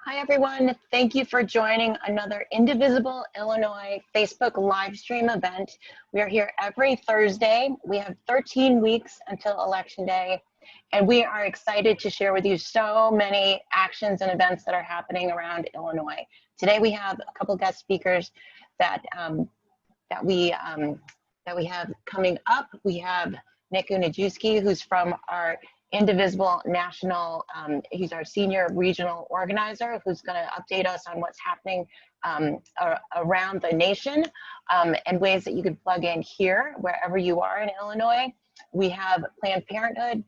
Hi, everyone. Thank you for joining another Indivisible Illinois Facebook live stream event. We are here every Thursday. We have 13 weeks until Election Day, and we are excited to share with you so many actions and events that are happening around Illinois. Today, we have a couple guest speakers that we have coming up. We have Nick Uniejewski, who's from our Indivisible National, he's our senior regional organizer who's going to update us on what's happening around the nation and ways that you can plug in here, wherever you are in Illinois. We have Planned Parenthood,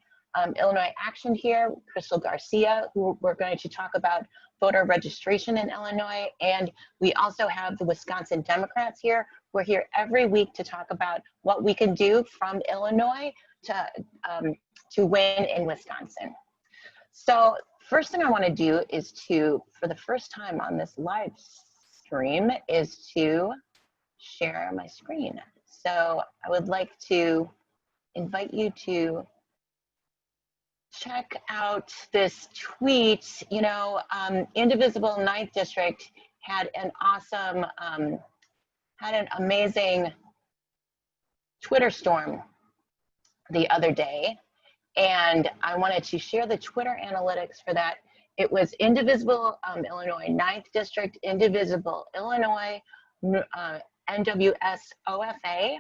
Illinois Action here, Krystal Garcia, who we're going to talk about voter registration in Illinois. And we also have the Wisconsin Democrats here. We're here every week to talk about what we can do from Illinois to win in Wisconsin. So first thing I want to do is for the first time on this live stream, is to share my screen. So I would like to invite you to check out this tweet. You know, Indivisible 9th District had an awesome, had an amazing Twitter storm the other day. And I wanted to share the Twitter analytics for that. It was Indivisible Illinois 9th District, Indivisible Illinois, NWSOFA,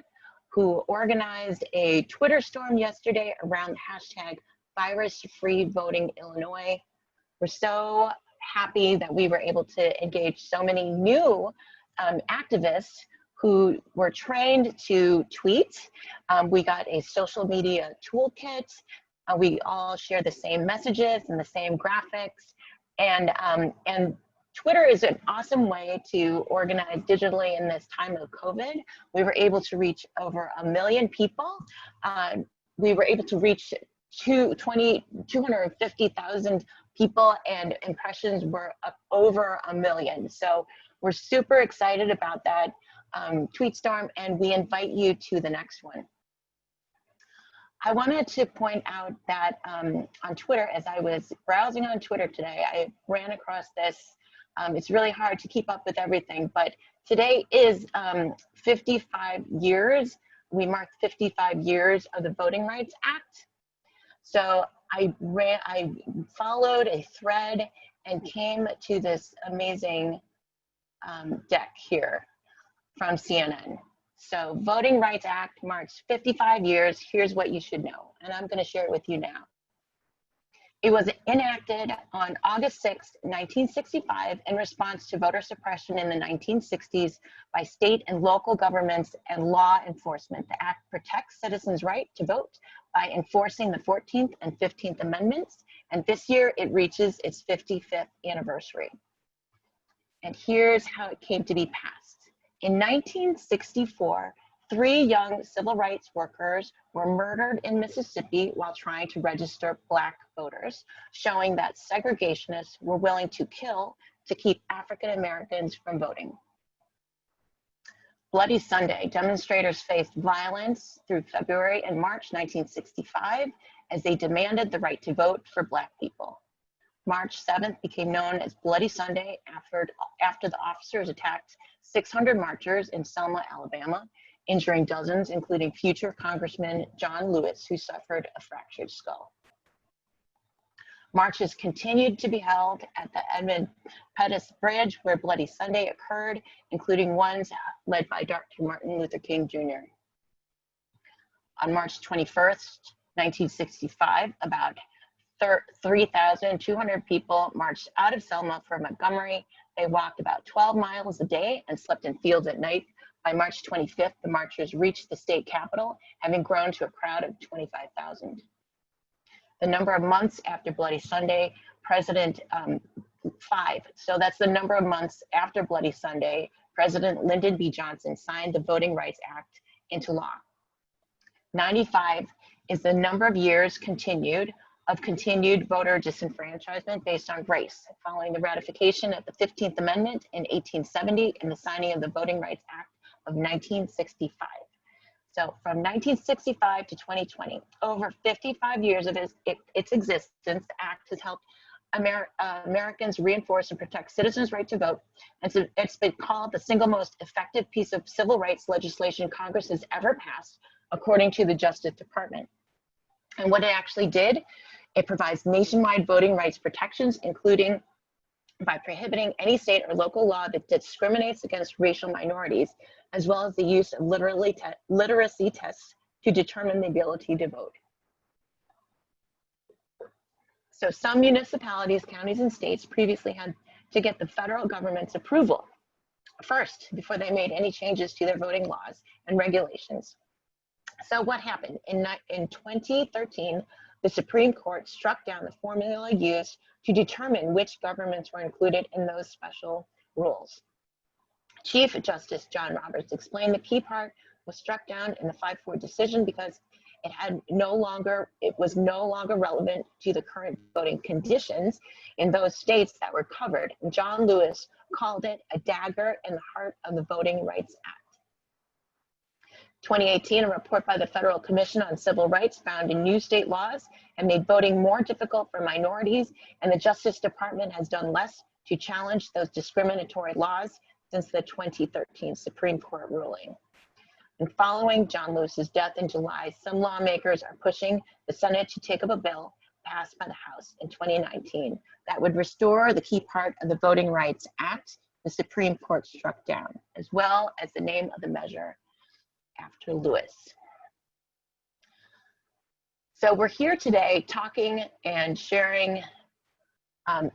who organized a Twitter storm yesterday around the hashtag virus-free voting Illinois. We're so happy that we were able to engage so many new activists who were trained to tweet. We got a social media toolkit. We all share the same messages and the same graphics. And Twitter is an awesome way to organize digitally in this time of COVID. We were able to reach over 1 million people. We were able to reach 250,000 people, and impressions were up over 1 million. So we're super excited about that tweet storm, and we invite you to the next one. I wanted to point out that on Twitter, as I was browsing on Twitter today, I ran across this. It's really hard to keep up with everything, but today is 55 years. We marked 55 years of the Voting Rights Act. So I followed a thread and came to this amazing deck here from CNN. So Voting Rights Act marks 55 years. Here's what you should know. And I'm going to share it with you now. It was enacted on August 6, 1965 in response to voter suppression in the 1960s by state and local governments and law enforcement. The act protects citizens' right to vote by enforcing the 14th and 15th Amendments. And this year it reaches its 55th anniversary. And here's how it came to be passed. In 1964, 3 young civil rights workers were murdered in Mississippi while trying to register Black voters, showing that segregationists were willing to kill to keep African Americans from voting. Bloody Sunday, demonstrators faced violence through February and March 1965 as they demanded the right to vote for Black people. March 7th became known as Bloody Sunday after the officers attacked 600 marchers in Selma, Alabama, injuring dozens, including future Congressman John Lewis, who suffered a fractured skull. Marches continued to be held at the Edmund Pettus Bridge, where Bloody Sunday occurred, including ones led by Dr. Martin Luther King Jr. On March 21st, 1965, about 3,200 people marched out of Selma for Montgomery. They walked about 12 miles a day and slept in fields at night. By March 25th, the marchers reached the state capitol, having grown to a crowd of 25,000. The number of months after Bloody Sunday, President 5. So that's the number of months after Bloody Sunday, President Lyndon B. Johnson signed the Voting Rights Act into law. 95 is the number of years continued voter disenfranchisement based on race, following the ratification of the 15th Amendment in 1870 and the signing of the Voting Rights Act of 1965. So from 1965 to 2020, over 55 years of its existence, the Act has helped Americans reinforce and protect citizens' right to vote. And so it's been called the single most effective piece of civil rights legislation Congress has ever passed, according to the Justice Department. And what it actually did, it provides nationwide voting rights protections, including by prohibiting any state or local law that discriminates against racial minorities, as well as the use of literacy tests to determine the ability to vote. So some municipalities, counties, and states previously had to get the federal government's approval first before they made any changes to their voting laws and regulations. So what happened? In 2013, the Supreme Court struck down the formula used to determine which governments were included in those special rules. Chief Justice John Roberts explained the key part was struck down in the 5-4 decision because it was no longer relevant to the current voting conditions in those states that were covered. And John Lewis called it a dagger in the heart of the Voting Rights Act. 2018, a report by the Federal Commission on Civil Rights found in new state laws and made voting more difficult for minorities, and the Justice Department has done less to challenge those discriminatory laws since the 2013 Supreme Court ruling. And following John Lewis's death in July, some lawmakers are pushing the Senate to take up a bill passed by the House in 2019 that would restore the key part of the Voting Rights Act the Supreme Court struck down, as well as the name of the measure after Lewis. So we're here today talking and sharing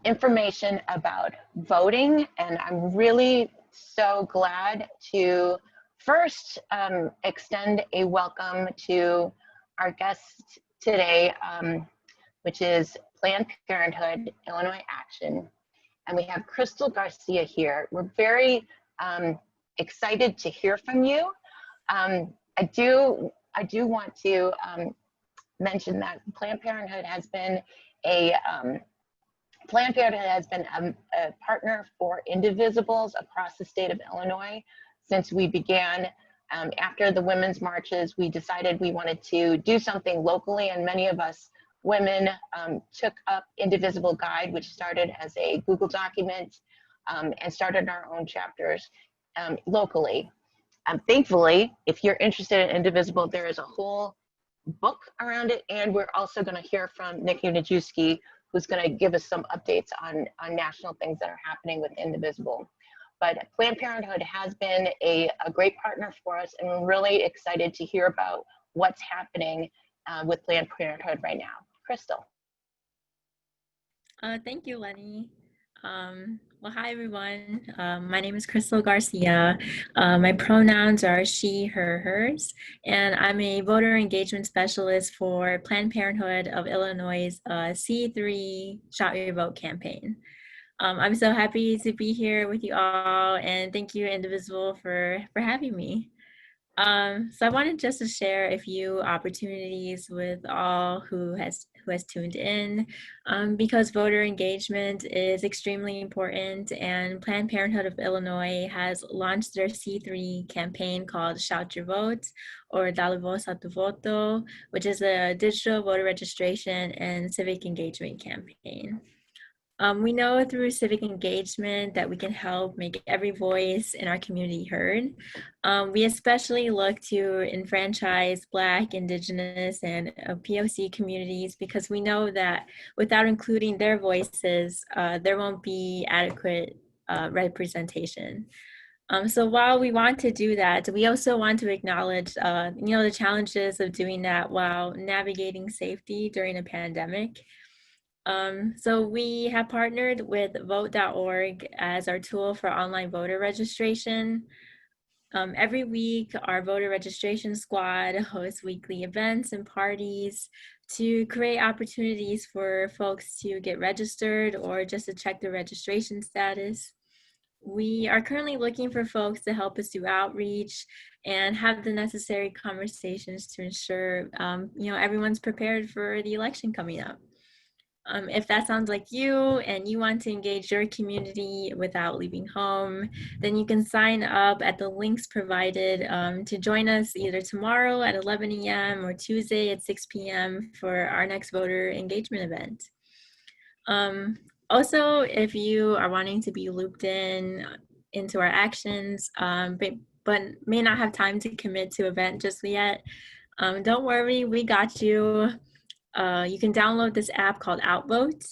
information about voting, and I'm really so glad to first extend a welcome to our guest today, which is Planned Parenthood Illinois Action, and we have Krystal Garcia here. We're very excited to hear from you. I do want to mention that Planned Parenthood has been a partner for Indivisibles across the state of Illinois since we began. After the women's marches, we decided we wanted to do something locally, and many of us women took up Indivisible Guide, which started as a Google document, and started our own chapters locally. Thankfully, if you're interested in Indivisible, there is a whole book around it, and we're also going to hear from Nick Uniejewski, who's going to give us some updates on national things that are happening with Indivisible. But Planned Parenthood has been a great partner for us, and we're really excited to hear about what's happening with Planned Parenthood right now. Krystal. Thank you, Leni. Well, hi, everyone. My name is Krystal Garcia. My pronouns are she, her, hers, and I'm a voter engagement specialist for Planned Parenthood of Illinois' C3 Shout Your Vote campaign. I'm so happy to be here with you all, and thank you, Indivisible, for having me. So I wanted just to share a few opportunities with all who has tuned in, because voter engagement is extremely important, and Planned Parenthood of Illinois has launched their C3 campaign called Shout Your Vote, or Dale Voz a tu Voto, which is a digital voter registration and civic engagement campaign. We know through civic engagement that we can help make every voice in our community heard. We especially look to enfranchise Black, Indigenous, and POC communities because we know that without including their voices, there won't be adequate representation. So while we want to do that, we also want to acknowledge, the challenges of doing that while navigating safety during a pandemic. So we have partnered with vote.org as our tool for online voter registration. Every week, our voter registration squad hosts weekly events and parties to create opportunities for folks to get registered or just to check their registration status. We are currently looking for folks to help us do outreach and have the necessary conversations to ensure, everyone's prepared for the election coming up. If that sounds like you and you want to engage your community without leaving home, then you can sign up at the links provided to join us either tomorrow at 11 a.m. or Tuesday at 6 p.m. for our next voter engagement event. Also, if you are wanting to be looped into our actions, but may not have time to commit to event just yet, don't worry, we got you. You can download this app called ILVOTE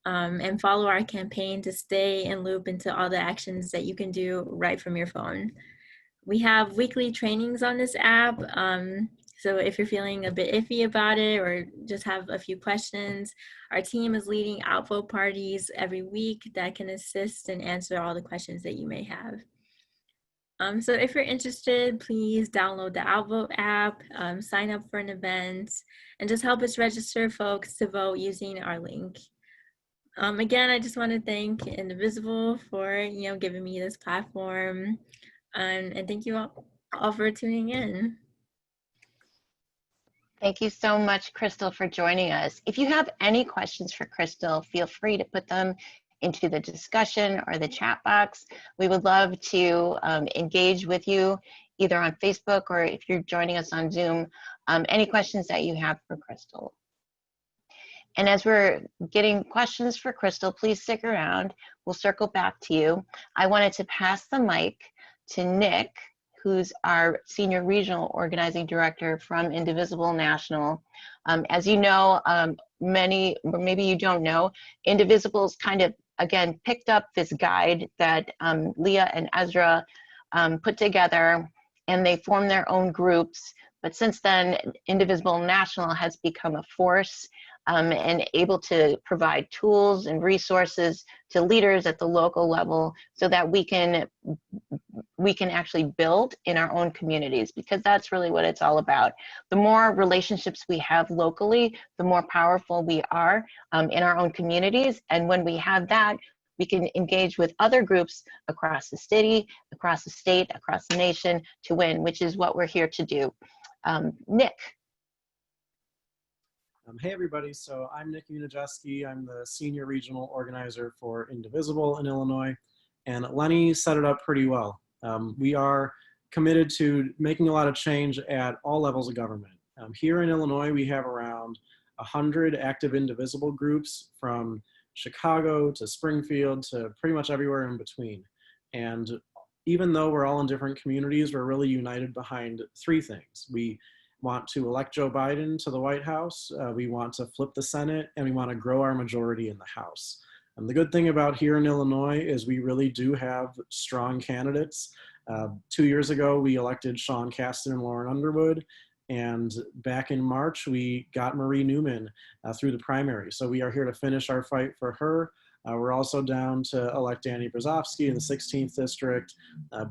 and follow our campaign to stay in loop into all the actions that you can do right from your phone. We have weekly trainings on this app. So if you're feeling a bit iffy about it or just have a few questions, our team is leading outvote parties every week that can assist and answer all the questions that you may have. So if you're interested, please download the Outvote app, sign up for an event, and just help us register folks to vote using our link. Again, I just want to thank Indivisible for giving me this platform, and thank you all for tuning in. Thank you so much, Krystal, for joining us. If you have any questions for Krystal, feel free to put them into the discussion or the chat box. We would love to engage with you either on Facebook or if you're joining us on Zoom, any questions that you have for Krystal. And as we're getting questions for Krystal, please stick around. We'll circle back to you. I wanted to pass the mic to Nick, who's our Senior Regional Organizing Director from Indivisible National. As you know, many, or maybe you don't know, Indivisible's kind of, again, picked up this guide that Leah and Ezra put together, and they formed their own groups. But since then, Indivisible National has become a force and able to provide tools and resources to leaders at the local level so that we can actually build in our own communities, because that's really what it's all about. The more relationships we have locally, the more powerful we are in our own communities. And when we have that, we can engage with other groups across the city, across the state, across the nation to win, which is what we're here to do. Nick. Hey everybody, so I'm Nick Uniejewski. I'm the Senior Regional Organizer for Indivisible in Illinois, and Leni set it up pretty well. We are committed to making a lot of change at all levels of government. Here in Illinois, we have around 100 active Indivisible groups from Chicago to Springfield to pretty much everywhere in between. And even though we're all in different communities, we're really united behind three things. We want to elect Joe Biden to the White House, we want to flip the Senate, and we want to grow our majority in the House. And the good thing about here in Illinois is we really do have strong candidates. 2 years ago, we elected Sean Casten and Lauren Underwood, and back in March, we got Marie Newman through the primary. So we are here to finish our fight for her. We're also down to elect Danny Brzezowski in the 16th district,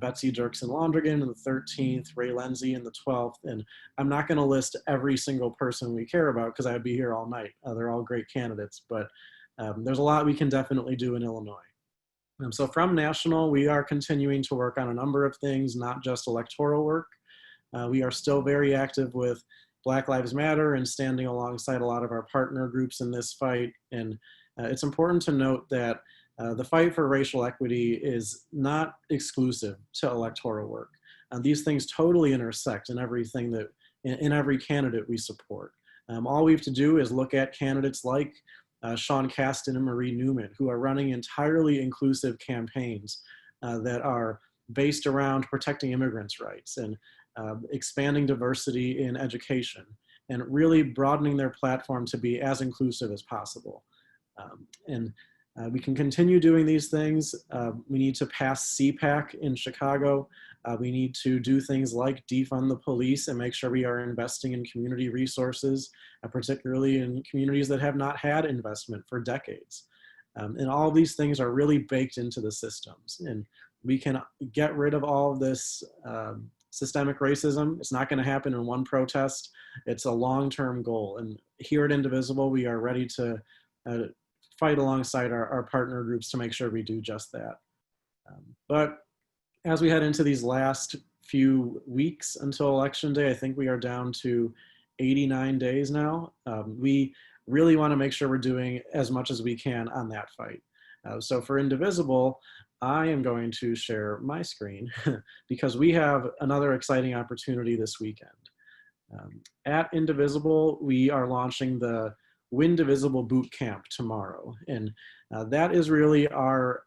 Betsy Dirksen-Londrigan in the 13th, Ray Lenzi in the 12th, and I'm not going to list every single person we care about because I'd be here all night. They're all great candidates, but there's a lot we can definitely do in Illinois. So from national, we are continuing to work on a number of things, not just electoral work. We are still very active with Black Lives Matter and standing alongside a lot of our partner groups in this fight. And it's important to note that the fight for racial equity is not exclusive to electoral work. These things totally intersect in everything that, in every candidate we support. All we have to do is look at candidates like Sean Casten and Marie Newman, who are running entirely inclusive campaigns that are based around protecting immigrants' rights and expanding diversity in education and really broadening their platform to be as inclusive as possible. We can continue doing these things. We need to pass CPAC in Chicago. We need to do things like defund the police and make sure we are investing in community resources, particularly in communities that have not had investment for decades. And all of these things are really baked into the systems. And we can get rid of all of this systemic racism. It's not going to happen in one protest. It's a long-term goal. And here at Indivisible, we are ready to fight alongside our partner groups to make sure we do just that. But as we head into these last few weeks until Election Day, I think we are down to 89 days now. We really want to make sure we're doing as much as we can on that fight. So for Indivisible, I am going to share my screen because we have another exciting opportunity this weekend. At Indivisible, we are launching the Indivisible boot camp tomorrow. And that is really our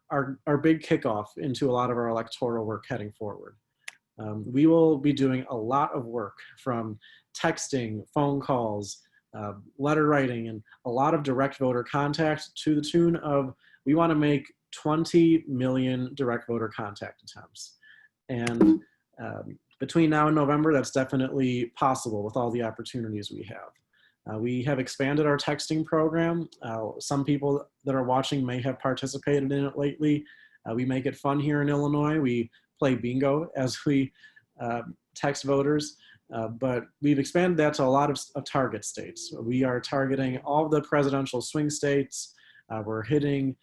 big kickoff into a lot of our electoral work heading forward. We will be doing a lot of work, from texting, phone calls, letter writing, and a lot of direct voter contact, to the tune of, we want to make 20 million direct voter contact attempts. And between now and November, that's definitely possible with all the opportunities we have. We have expanded our texting program. Some people that are watching may have participated in it lately. We make it fun here in Illinois. We play bingo as we text voters, but we've expanded that to a lot of target states. We are targeting all the presidential swing states. We're hitting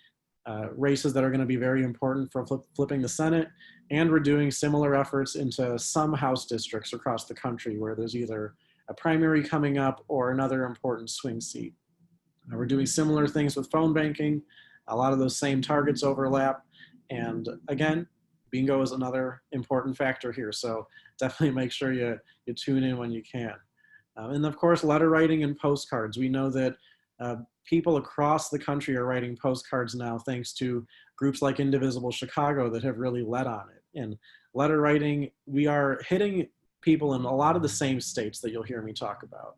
races that are going to be very important for flipping the Senate, and we're doing similar efforts into some House districts across the country where there's either a primary coming up or another important swing seat. We're doing similar things with phone banking. A lot of those same targets overlap. And again, bingo is another important factor here. So definitely make sure you tune in when you can. And of course, letter writing and postcards. We know that people across the country are writing postcards now, thanks to groups like Indivisible Chicago that have really led on it. And letter writing, we are hitting people in a lot of the same states that you'll hear me talk about.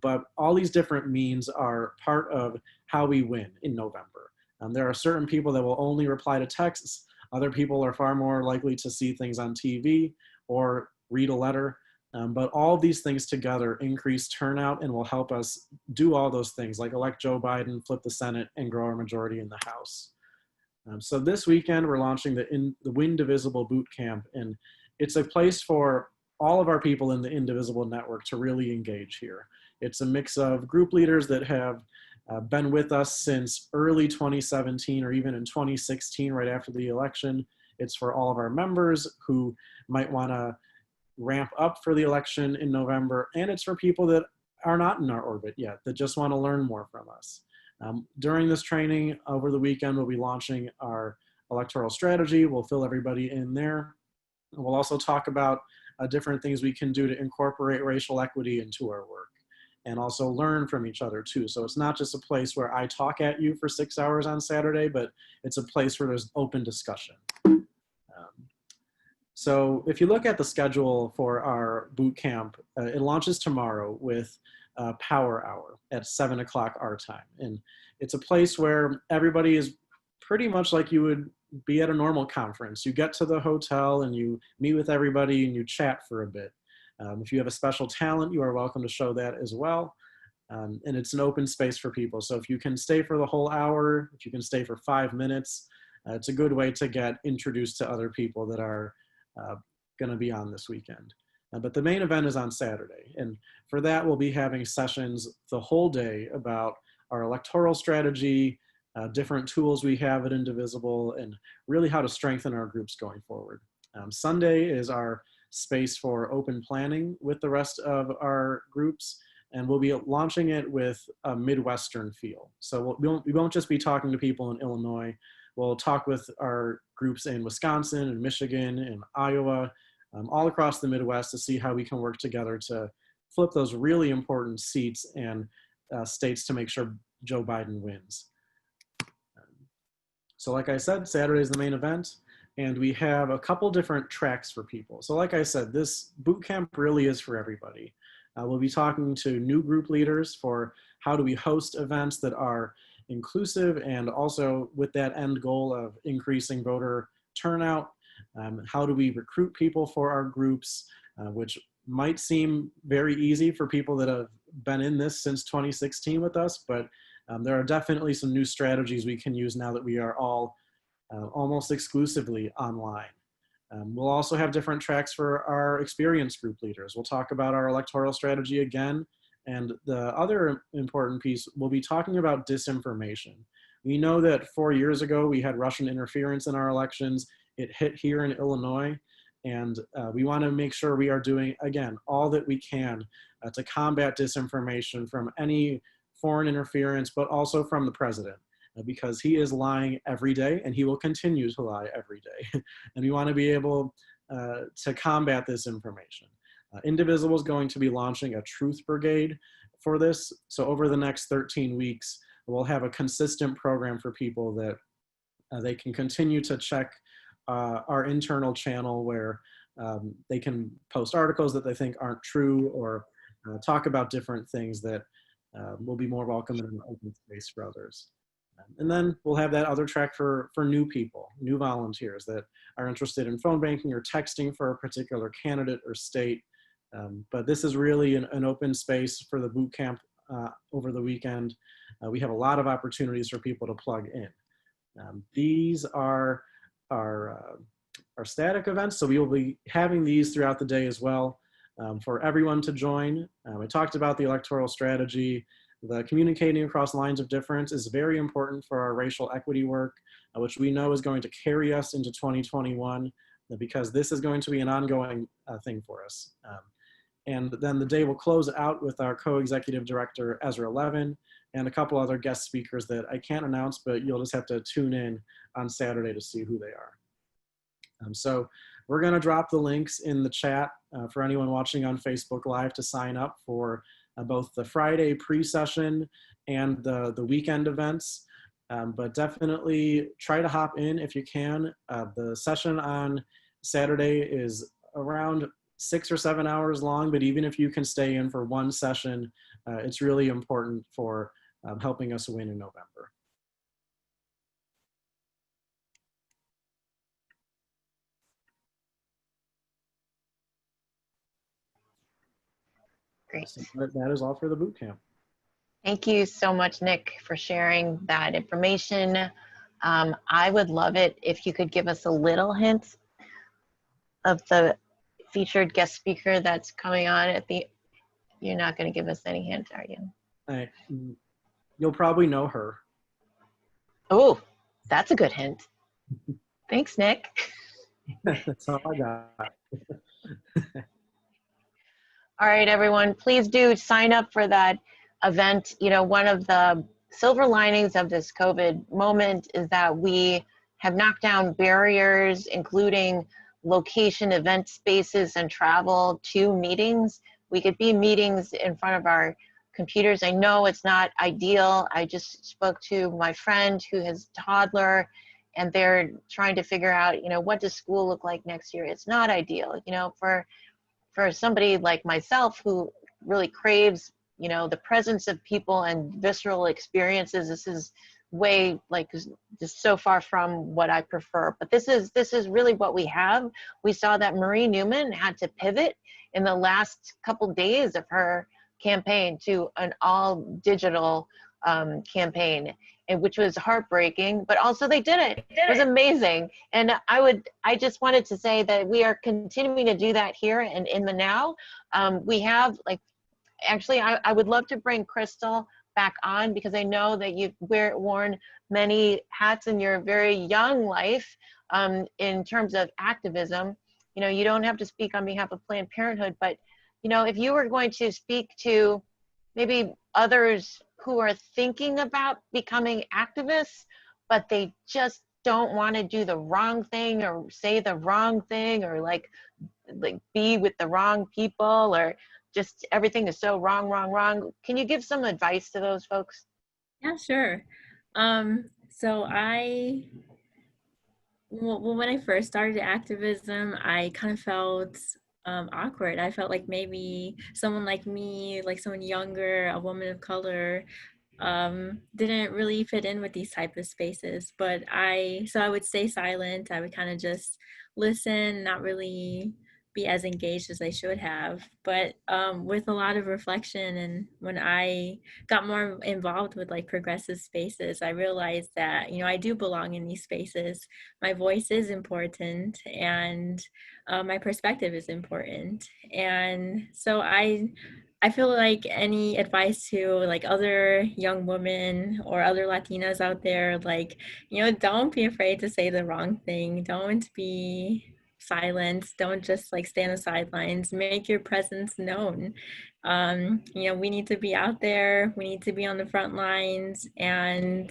But all these different means are part of how we win in November. There are certain people that will only reply to texts. Other people are far more likely to see things on TV or read a letter. But all of these things together increase turnout and will help us do all those things, like elect Joe Biden, flip the Senate, and grow our majority in the House. So this weekend, we're launching the Indivisible Boot Camp, and it's a place for all of our people in the Indivisible network to really engage here. It's a mix of group leaders that have been with us since early 2017 or even in 2016, right after the election. It's for all of our members who might want to ramp up for the election in November, and it's for people that are not in our orbit yet, that just want to learn more from us. During this training over the weekend, we'll be launching our electoral strategy. We'll fill everybody in there. We'll also talk about different things we can do to incorporate racial equity into our work, and also learn from each other too. So it's not just a place where I talk at you for 6 hours on Saturday, but it's a place where there's open discussion. So if you look at the schedule for our boot camp, it launches tomorrow with Power Hour at 7 o'clock our time. And it's a place where everybody is pretty much like you would be at a normal conference. You get to the hotel and you meet with everybody and you chat for a bit. If you have a special talent, you are welcome to show that as well. And it's an open space for people. So if you can stay for the whole hour, if you can stay for 5 minutes, it's a good way to get introduced to other people that are going to be on this weekend. But the main event is on Saturday. And for that, we'll be having sessions the whole day about our electoral strategy, different tools we have at Indivisible, and really how to strengthen our groups going forward. Sunday is our space for open planning with the rest of our groups, and we'll be launching it with a Midwestern feel. So we won't just be talking to people in Illinois. We'll talk with our groups in Wisconsin and Michigan and Iowa, all across the Midwest, to see how we can work together to flip those really important seats and states to make sure Joe Biden wins. So like I said, Saturday is the main event, and we have a couple different tracks for people. So like I said, this boot camp really is for everybody. We'll be talking to new group leaders for how do we host events that are inclusive and also with that end goal of increasing voter turnout. How do we recruit people for our groups, which might seem very easy for people that have been in this since 2016 with us, but there are definitely some new strategies we can use now that we are all almost exclusively online. We'll also have different tracks for our experienced group leaders. We'll talk about our electoral strategy again. And the other important piece, we'll be talking about disinformation. We know that 4 years ago, we had Russian interference in our elections. It hit here in Illinois. And we want to make sure we are doing, again, all that we can to combat disinformation from any foreign interference, but also from the president, because he is lying every day and he will continue to lie every day. And we want to be able to combat this information. Indivisible is going to be launching a truth brigade for this. So over the next 13 weeks, we'll have a consistent program for people that they can continue to check our internal channel where they can post articles that they think aren't true, or talk about different things that will be more welcome in an open space for others. And then we'll have that other track for new people, new volunteers that are interested in phone banking or texting for a particular candidate or state. But this is really an open space for the boot camp over the weekend. We have a lot of opportunities for people to plug in. These are our static events, so we will be having these throughout the day as well for everyone to join. I talked about the electoral strategy. The communicating across lines of difference is very important for our racial equity work, which we know is going to carry us into 2021, because this is going to be an ongoing thing for us. And then the day will close out with our co-executive director, Ezra Levin, and a couple other guest speakers that I can't announce, but you'll just have to tune in on Saturday to see who they are. So we're gonna drop the links in the chat for anyone watching on Facebook Live to sign up for both the Friday pre-session and the weekend events. But definitely try to hop in if you can. The session on Saturday is around 6 or 7 hours long, but even if you can stay in for one session, it's really important for helping us win in November. Great. So that is all for the boot camp. Thank you so much, Nick, for sharing that information. I would love it if you could give us a little hint of the featured guest speaker that's coming on at the, you're not going to give us any hint, are you? You'll probably know her. Oh, that's a good hint. Thanks, Nick. That's all I got. All right, everyone, please do sign up for that event. You know, one of the silver linings of this COVID moment is that we have knocked down barriers, including location, event spaces, and travel to meetings. We could be meetings in front of our computers. I know it's not ideal. I just spoke to my friend who has a toddler, and they're trying to figure out, you know, what does school look like next year? It's not ideal, you know, for somebody like myself who really craves, you know, the presence of people and visceral experiences. This is way, like, just so far from what I prefer. But this is really what we have. We saw that Marie Newman had to pivot in the last couple days of her campaign to an all digital campaign, and which was heartbreaking, but also they did it. It was amazing. And I just wanted to say that we are continuing to do that here and in the now. We have, like, actually, I would love to bring Krystal back on, because I know that you've worn many hats in your very young life in terms of activism. You know, you don't have to speak on behalf of Planned Parenthood, but, you know, if you were going to speak to maybe others who are thinking about becoming activists, but they just don't want to do the wrong thing or say the wrong thing, or like be with the wrong people, or just everything is so wrong. Can you give some advice to those folks? Yeah, sure. So when I first started activism, I kind of felt awkward. I felt like maybe someone like me, like someone younger, a woman of color, didn't really fit in with these type of spaces. But so I would stay silent. I would kind of just listen, not really be as engaged as I should have. But with a lot of reflection, and when I got more involved with like progressive spaces, I realized that, you know, I do belong in these spaces. My voice is important, and my perspective is important. And so I feel like any advice to like other young women or other Latinas out there, like, you know, don't be afraid to say the wrong thing. Don't be silent. Don't just like stay on the sidelines. Make your presence known. You know, we need to be out there. We need to be on the front lines, and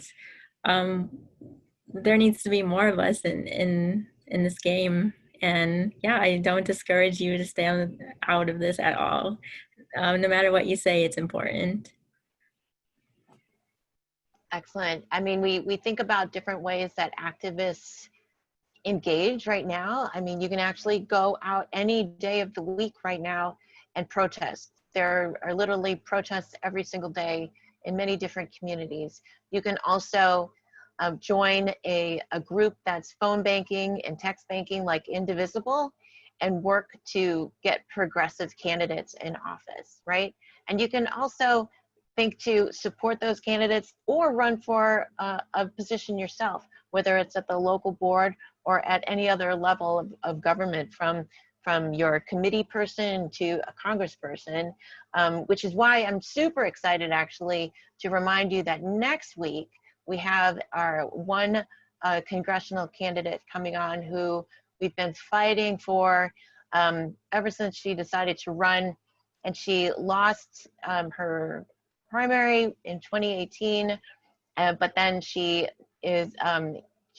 there needs to be more of us in this game. And yeah, I don't discourage you to stay out of this at all. No matter what you say, it's important. Excellent. I mean, we think about different ways that activists engage right now. I mean, you can actually go out any day of the week right now and protest. There are literally protests every single day in many different communities. You can also join a group that's phone banking and text banking like Indivisible and work to get progressive candidates in office, right? And you can also think to support those candidates or run for a position yourself, whether it's at the local board or at any other level of government, from your committee person to a congressperson, which is why I'm super excited actually to remind you that next week we have our one congressional candidate coming on who we've been fighting for ever since she decided to run, and she lost her primary in 2018, but then she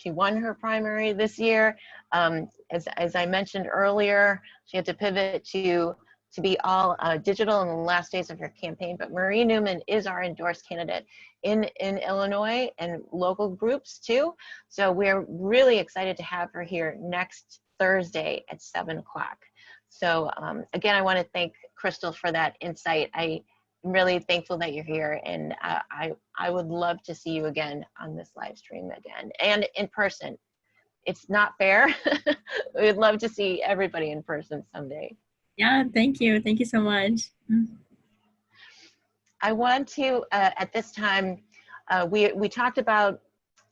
won her primary this year. As I mentioned earlier, she had to pivot to be all digital in the last days of her campaign, but Marie Newman is our endorsed candidate in Illinois and local groups too. So we're really excited to have her here next Thursday at 7 o'clock. So again, I want to thank Krystal for that insight. I'm really thankful that you're here, and I would love to see you again on this live stream again and in person. It's not fair. We'd love to see everybody in person someday. Yeah, thank you. Thank you so much. I want to, at this time, we talked about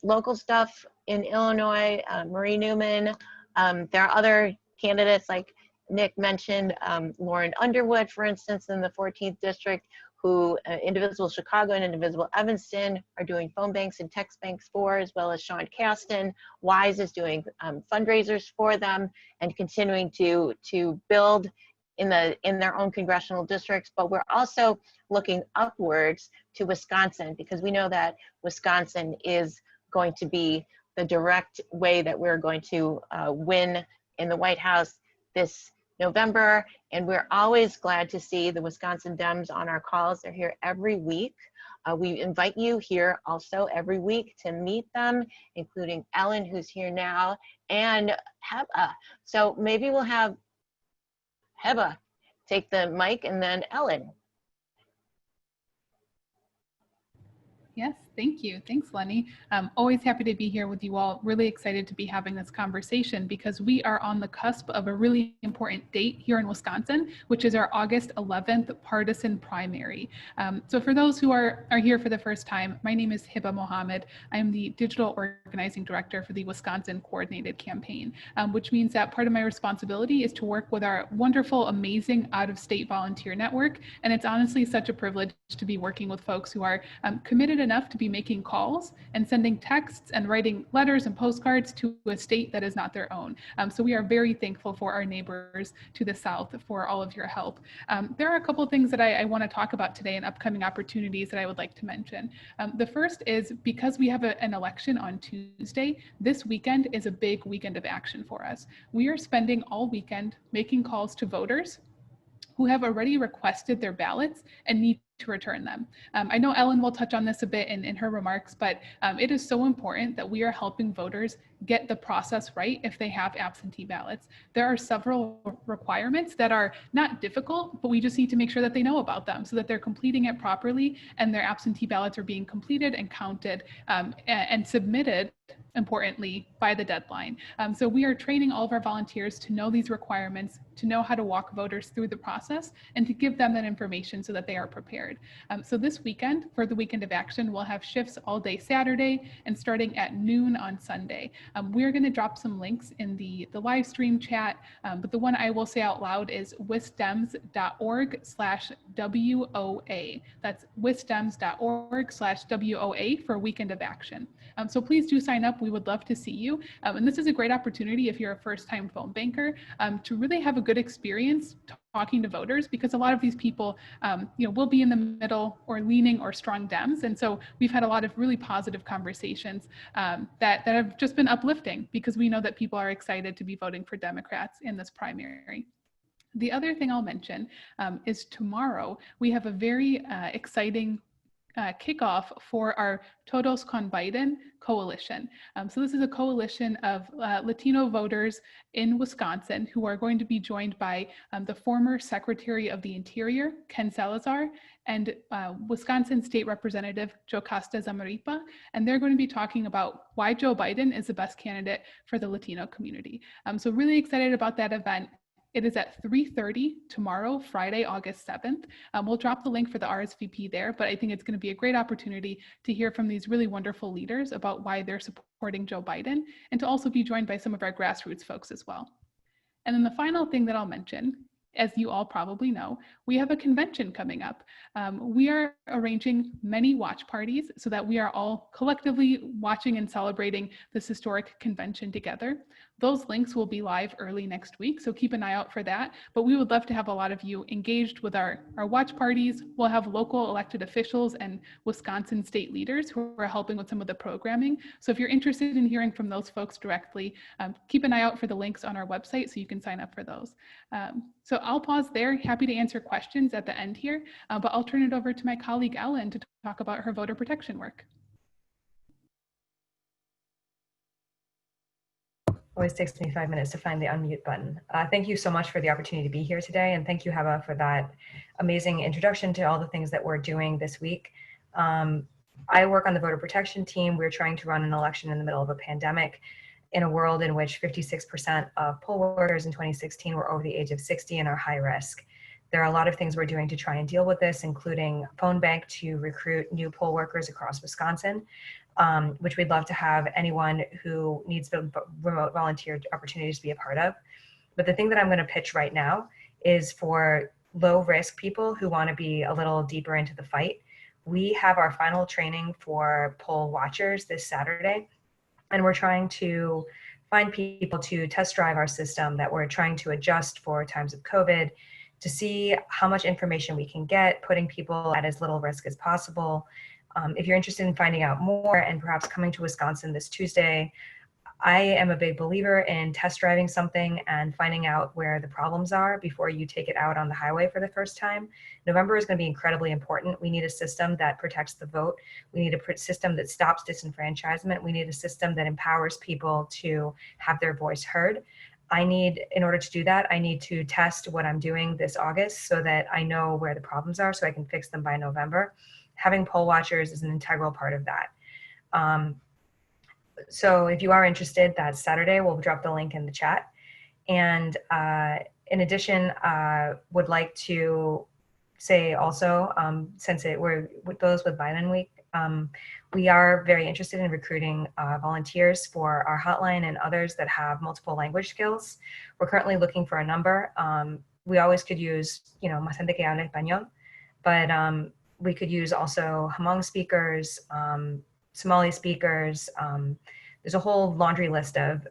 local stuff in Illinois, Marie Newman. There are other candidates like Nick mentioned, Lauren Underwood, for instance, in the 14th district, who Indivisible Chicago and Indivisible Evanston are doing phone banks and text banks for, as well as Sean Caston. WISE is doing fundraisers for them and continuing to build in their own congressional districts. But we're also looking upwards to Wisconsin, because we know that Wisconsin is going to be the direct way that we're going to win in the White House this November. And we're always glad to see the Wisconsin Dems on our calls. They're here every week. We invite you here also every week to meet them, including Ellen, who's here now, and Heba. So maybe we'll have Heba take the mic, and then Ellen. Yes, thank you. Thanks, Leni. I'm always happy to be here with you all. Really excited to be having this conversation because we are on the cusp of a really important date here in Wisconsin, which is our August 11th partisan primary. So for those who are here for the first time, my name is Heba Mohammad. I'm the digital organizing director for the Wisconsin Coordinated Campaign, which means that part of my responsibility is to work with our wonderful, amazing out-of-state volunteer network. And it's honestly such a privilege to be working with folks who are committed enough to be making calls and sending texts and writing letters and postcards to a state that is not their own. So we are very thankful for our neighbors to the south for all of your help. There are a couple of things that I want to talk about today and upcoming opportunities that I would like to mention. The first is because we have an election on Tuesday, this weekend is a big weekend of action for us. We are spending all weekend making calls to voters who have already requested their ballots and need to return them. I know Ellen will touch on this a bit in her remarks, but it is so important that we are helping voters get the process right if they have absentee ballots. There are several requirements that are not difficult, but we just need to make sure that they know about them so that they're completing it properly and their absentee ballots are being completed and counted and submitted, importantly, by the deadline. So we are training all of our volunteers to know these requirements, to know how to walk voters through the process, and to give them that information so that they are prepared. So this weekend, for the weekend of action, we'll have shifts all day Saturday and starting at noon on Sunday. We're going to drop some links in the live stream chat, but the one I will say out loud is wisdems.org/WOA. That's wisdems.org/WOA for weekend of action. So please do sign up. We would love to see you. And this is a great opportunity if you're a first-time phone banker to really have a good experience talking to voters, because a lot of these people will be in the middle or leaning or strong Dems. And so we've had a lot of really positive conversations that have just been uplifting, because we know that people are excited to be voting for Democrats in this primary. The other thing I'll mention is tomorrow we have a very exciting kickoff for our Todos con Biden coalition. So this is a coalition of Latino voters in Wisconsin who are going to be joined by the former Secretary of the Interior, Ken Salazar, and Wisconsin State Representative Jocasta Zamaripa. And they're going to be talking about why Joe Biden is the best candidate for the Latino community. So really excited about that event. It is at 3:30 tomorrow, Friday, August 7th. We'll drop the link for the RSVP there, but I think it's going to be a great opportunity to hear from these really wonderful leaders about why they're supporting Joe Biden, and to also be joined by some of our grassroots folks as well. And then the final thing that I'll mention, as you all probably know, we have a convention coming up. We are arranging many watch parties so that we are all collectively watching and celebrating this historic convention together. Those links will be live early next week, so keep an eye out for that. But we would love to have a lot of you engaged with our watch parties. We'll have local elected officials and Wisconsin state leaders who are helping with some of the programming. So if you're interested in hearing from those folks directly, keep an eye out for the links on our website so you can sign up for those. So I'll pause there, happy to answer questions at the end here, but I'll turn it over to my colleague Ellen to talk about her voter protection work. Always takes me 5 minutes to find the unmute button. Thank you so much for the opportunity to be here today. And thank you, Heba, for that amazing introduction to all the things that we're doing this week. I work on the voter protection team. We're trying to run an election in the middle of a pandemic in a world in which 56% of poll workers in 2016 were over the age of 60 and are high risk. There are a lot of things we're doing to try and deal with this, including a phone bank to recruit new poll workers across Wisconsin, which we'd love to have anyone who needs the remote volunteer opportunities to be a part of. But the thing that I'm going to pitch right now is for low risk people who want to be a little deeper into the fight. We have our final training for poll watchers this Saturday, and we're trying to find people to test drive our system that we're trying to adjust for times of COVID, to see how much information we can get, putting people at as little risk as possible. If you're interested in finding out more and perhaps coming to Wisconsin this Tuesday, I am a big believer in test driving something and finding out where the problems are before you take it out on the highway for the first time. November is going to be incredibly important. We need a system that protects the vote. We need a system that stops disenfranchisement. We need a system that empowers people to have their voice heard. In order to do that, I need to test what I'm doing this August so that I know where the problems are so I can fix them by November. Having poll watchers is an integral part of that. So if you are interested, that's Saturday. We'll drop the link in the chat. And in addition, would like to say also, since we're with those with Biden Week, we are very interested in recruiting volunteers for our hotline and others that have multiple language skills. We're currently looking for a number. We always could use, más gente que habla español, but we could use also Hmong speakers, Somali speakers. There's a whole laundry list of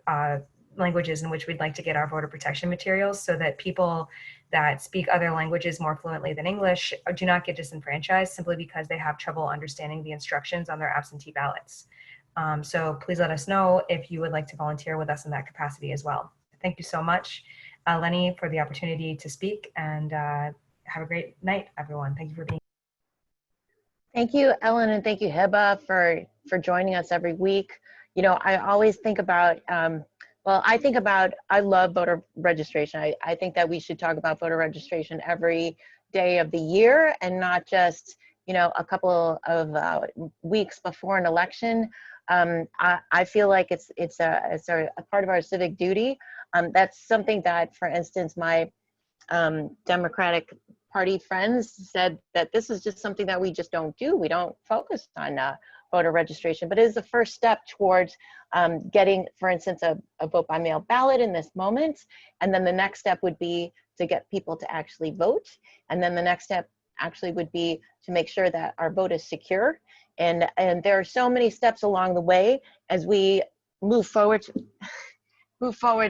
languages in which we'd like to get our voter protection materials so that people that speak other languages more fluently than English do not get disenfranchised simply because they have trouble understanding the instructions on their absentee ballots. So please let us know if you would like to volunteer with us in that capacity as well. Thank you so much, Leni, for the opportunity to speak, and have a great night, everyone. Thank you for being here. Thank you, Ellen, and thank you, Heba, for joining us every week. I always think about, I love voter registration. I think that we should talk about voter registration every day of the year and not just, a couple of weeks before an election. I feel like it's a part of our civic duty. That's something that, for instance, my Democratic Party friends said that this is just something that we just don't do. We don't focus on voter registration, but it is the first step towards getting, for instance, a vote by mail ballot in this moment. And then the next step would be to get people to actually vote. And then the next step actually would be to make sure that our vote is secure. And there are so many steps along the way as we move forward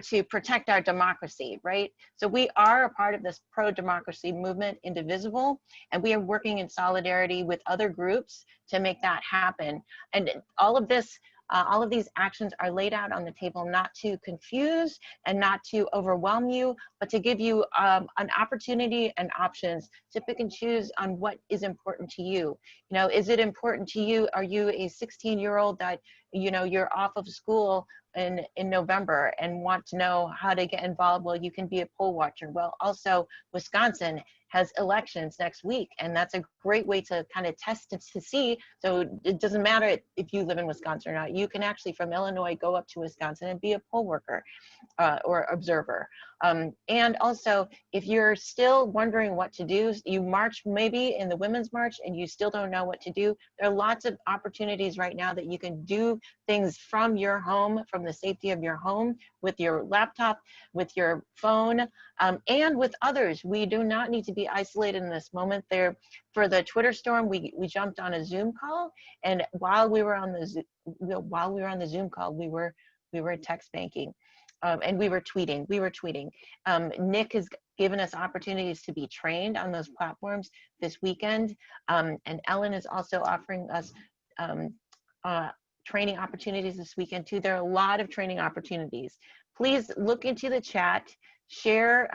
to protect our democracy, right? So we are a part of this pro-democracy movement, Indivisible, and we are working in solidarity with other groups to make that happen. And all of this All of these actions are laid out on the table not to confuse and not to overwhelm you, but to give you an opportunity and options to pick and choose on what is important to you. You know, is it important to you? Are you a 16-year-old that, you know, you're off of school in November and want to know how to get involved? Well, you can be a poll watcher. Well, also Wisconsin has elections next week, and that's a great way to kind of test it to see. So it doesn't matter if you live in Wisconsin or not. You can actually from Illinois go up to Wisconsin and be a poll worker or observer. And also, if you're still wondering what to do, you march maybe in the Women's March and you still don't know what to do, there are lots of opportunities right now that you can do things from your home, from the safety of your home, with your laptop, with your phone, and with others. We do not need to be isolated in this moment. There, for the Twitter storm, we jumped on a Zoom call, and while we were on the Zoom call, we were text banking. And we were tweeting. Nick has given us opportunities to be trained on those platforms this weekend. And Ellen is also offering us training opportunities this weekend too. There are a lot of training opportunities. Please look into the chat, share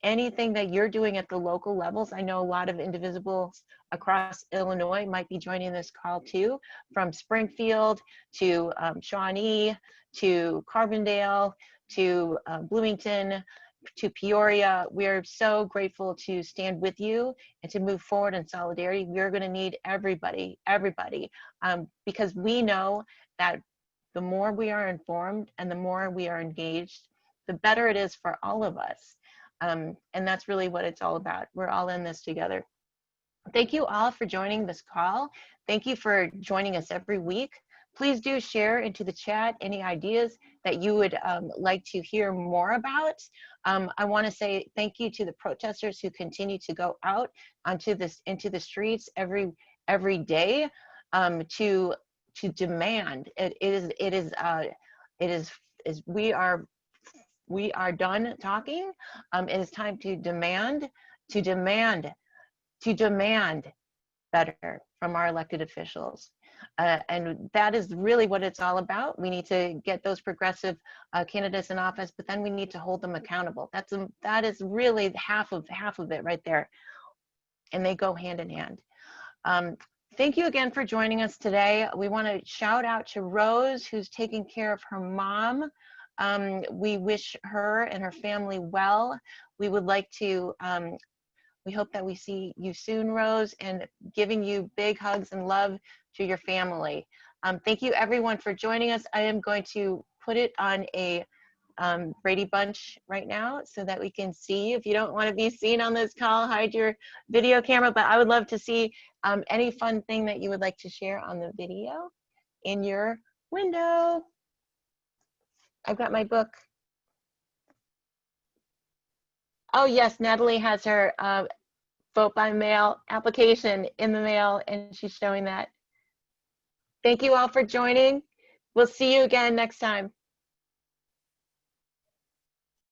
anything that you're doing at the local levels. I know a lot of Indivisibles across Illinois might be joining this call too, from Springfield to Shawnee to Carbondale to Bloomington, to Peoria. We're so grateful to stand with you and to move forward in solidarity. We're going to need everybody, because we know that the more we are informed and the more we are engaged, the better it is for all of us. And that's really what it's all about. We're all in this together. Thank you all for joining this call. Thank you for joining us every week. Please do share into the chat any ideas that you would like to hear more about. I want to say thank you to the protesters who continue to go out into the streets every day to demand. We are done talking. It is time to demand better from our elected officials. And that is really what it's all about. We need to get those progressive candidates in office, but then we need to hold them accountable. That is really half of it right there. And they go hand in hand. Thank you again for joining us today. We want to shout out to Rose, who's taking care of her mom. We wish her and her family well. We would like to, we hope that we see you soon, Rose, and giving you big hugs and love to your family. Thank you everyone for joining us. I am going to put it on a Brady Bunch right now so that we can see. If you don't want to be seen on this call, hide your video camera, but I would love to see any fun thing that you would like to share on the video in your window. I've got my book. Oh yes, Natalie has her vote by mail application in the mail, and she's showing that. Thank you all for joining. We'll see you again next time.